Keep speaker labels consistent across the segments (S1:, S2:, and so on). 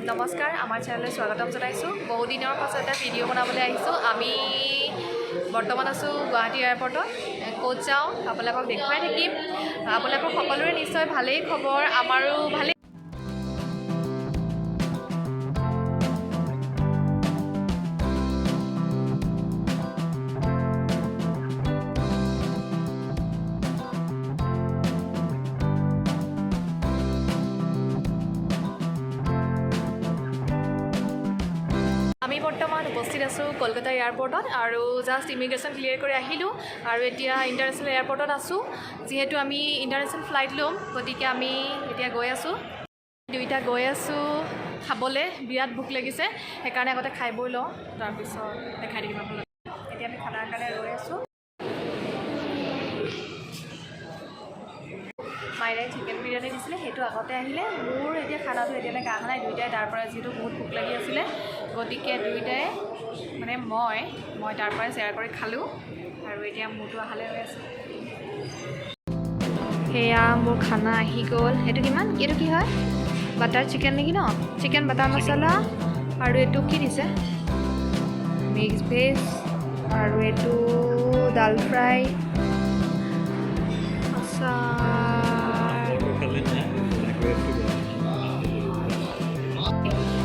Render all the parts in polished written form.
S1: নমস্কাৰ আমাৰ চেনেললৈ স্বাগতম জনাইছোঁ বহু দিনৰ পাছত এটা ভিডিঅ' বনাবলৈ আহিছোঁ আমি বৰ্তমান আছোঁ গুৱাহাটী এয়াৰপৰ্টত ক'ত যাওঁ আপোনালোকক দেখুৱাই থাকিম আপোনালোকৰ সকলোৰে নিশ্চয় ভালেই খবৰ আমাৰো ভালেই আমি বৰ্তমান উপস্থিত আছোঁ কলকাতা এয়াৰপৰ্টত আৰু জাষ্ট ইমিগ্ৰেশ্যন ক্লিয়াৰ কৰি আহিলোঁ আৰু এতিয়া ইণ্টাৰনেশ্যনেল এয়াৰপৰ্টত আছোঁ যিহেতু আমি ইণ্টাৰনেশ্যনেল ফ্লাইট ল'ম গতিকে আমি এতিয়া গৈ আছোঁ দুইটা গৈ আছোঁ খাবলৈ বিৰাট ভোক লাগিছে সেইকাৰণে আগতে খাই বৈ লওঁ তাৰপিছত দেখাই দিম আপোনালোকক এতিয়া আমি খানাৰ কাৰণে ৰৈ আছোঁ মাইৰে চিকেন বিৰিয়ানী দিছিলে সেইটো আগতে আহিলে মোৰ এতিয়া খানাটো এতিয়ালৈকে অহা নাই দুইটাই তাৰ পৰা যিহেতু বহুত ভোক লাগি আছিলে গতিকে দুইটাই মানে মই তাৰ পৰাই শ্বেয়াৰ কৰি খালোঁ আৰু এতিয়া মোৰটো অহালৈ ৰৈ আছোঁ সেয়া মোৰ খানা আহি গ'ল সেইটো কিমান এইটো কি হয় বাটাৰ চিকেন নেকি ন চিকেন বাটাৰ মছলা আৰু এইটো কি দিছে মিক্স ভেজ আৰু এইটো দাল ফ্ৰাই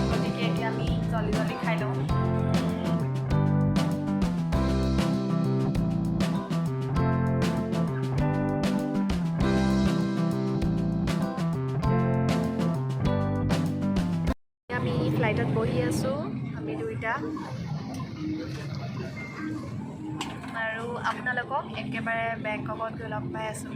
S1: গতিকে এতিয়া আমি জলদি খাই লওঁ আমি ফ্লাইটত বহি আছোঁ আমি দুইটা আৰু আপোনালোকক একেবাৰে বেংককত গৈ লগ পাই আছোঁ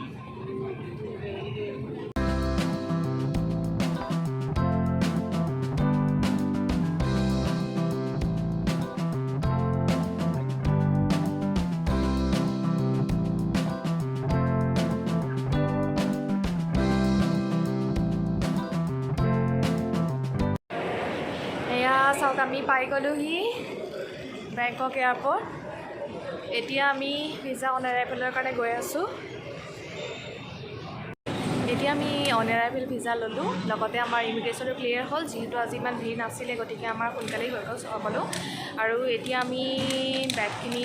S1: চাওক আমি পাই গ'লোহি বেংকক এয়াৰপৰ্ট এতিয়া আমি ভিছা অন এৰাইভেলৰ কাৰণে গৈ আছোঁ এতিয়া আমি অন এৰাইভেল ভিছা ল'লোঁ লগতে আমাৰ ইমিগ্ৰেশ্যনো ক্লিয়াৰ হ'ল যিহেতু আজি ইমান ভিৰ নাছিলে গতিকে আমাৰ সোনকালেই হৈ গ'ল সকলো আৰু এতিয়া আমি বেগখিনি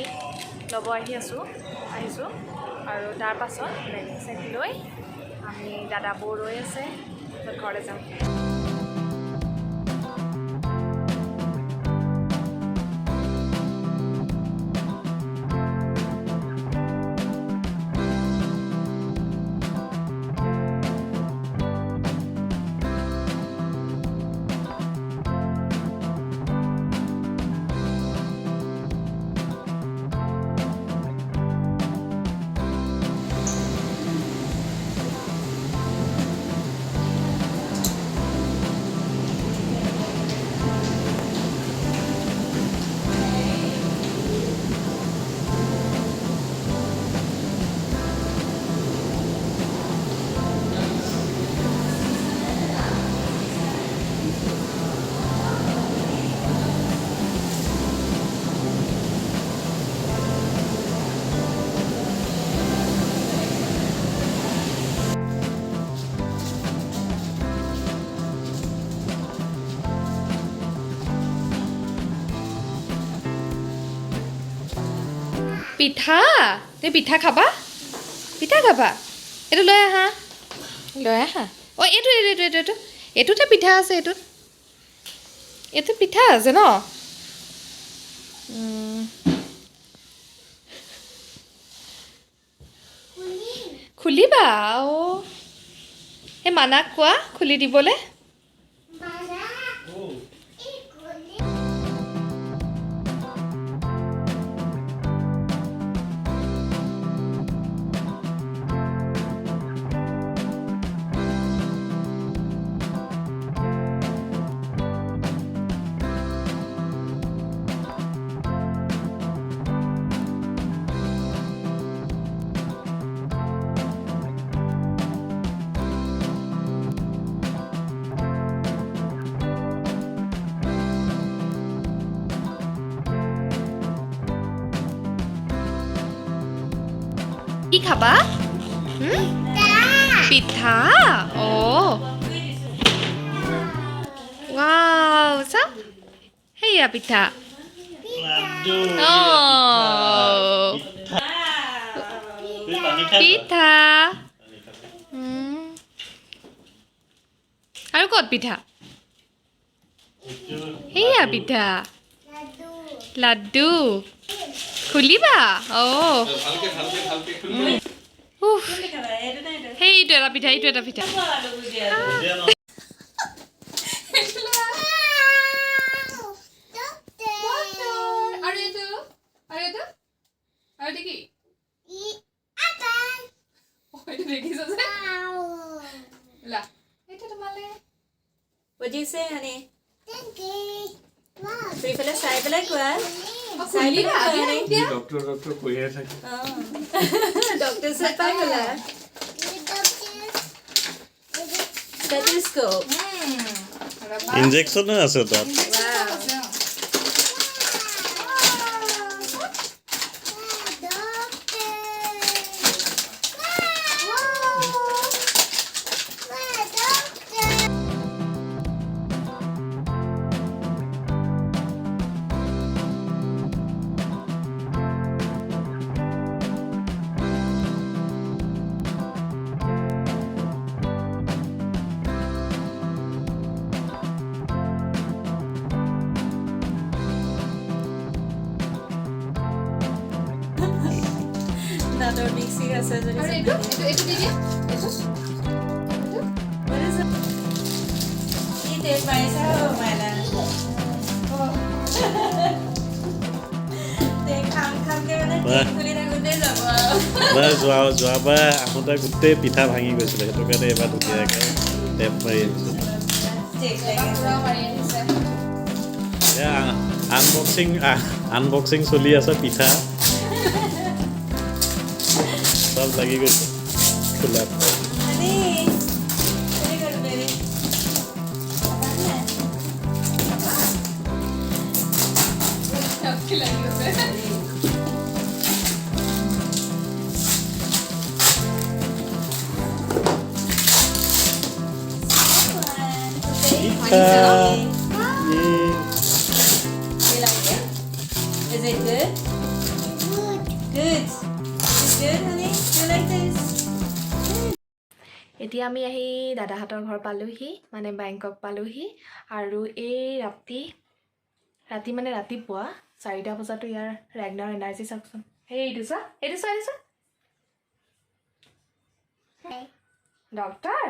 S1: ল'ব আহিছোঁ আৰু তাৰ পাছত বেগ চেগ লৈ আমি দাদাবৌ ৰৈ আছে ঘৰলৈ যাম পিঠা তুমি পিঠা খাবা এইটো লৈ আহা অঁ এইটোতে পিঠা আছে এইটো পিঠা আছে ন খুলিবা অঁ এই মানাক কোৱা খুলি দিবলৈ কি খাবা পিঠা অঁ wow Iya pita.
S2: Aduh.
S1: Oh. Pita. আৰু ক'ত পিঠা? সেয়া পিঠা। লাড্ডু। খুলিবা? অ'। সেইটো এটা পিঠা, এইটো এটা পিঠা। আৰু এইটো? আৰু এইটো? আৰু এইটো কি? এইটো দেখিছ যে? লা, এইটো তোমালে।
S3: What do you say, honey? Thank you. Wow. So you feel shy like what?
S1: খুলিবা? দিয়া।
S2: ডক্টৰ কৈয়ে থাকে।
S3: Doctor said bye bye. Stethoscope.
S2: ইনজেকচনো আছে তাত।
S3: Another mixing accessory.
S1: আৰু এইটো দি দিয়া।
S3: What is it? Eat it myself, my love.
S2: যোৱাবাৰ আহোঁতে গোটেই পিঠা ভাঙি গৈছিলে সেইটো কাৰণে এইবাৰ ধুনীয়াকৈ টেপ মাৰি আনিছোঁ আনবক্সিং চলি আছে পিঠা সব লাগি গৈছে খোলাত
S3: You like it? Is it good? Good. Is it good, honey? You like this?
S1: এতিয়া আমি আহি দাদাহঁতৰ ঘৰ পালোহি মানে বেংকক পালোহি আৰু এই ৰাতি মানে ৰাতিপুৱা 4টা বজাতো ইয়াৰ ৰেগনাৰ এনাৰ্জি চাওকচোন এইটো চা ডক্টৰ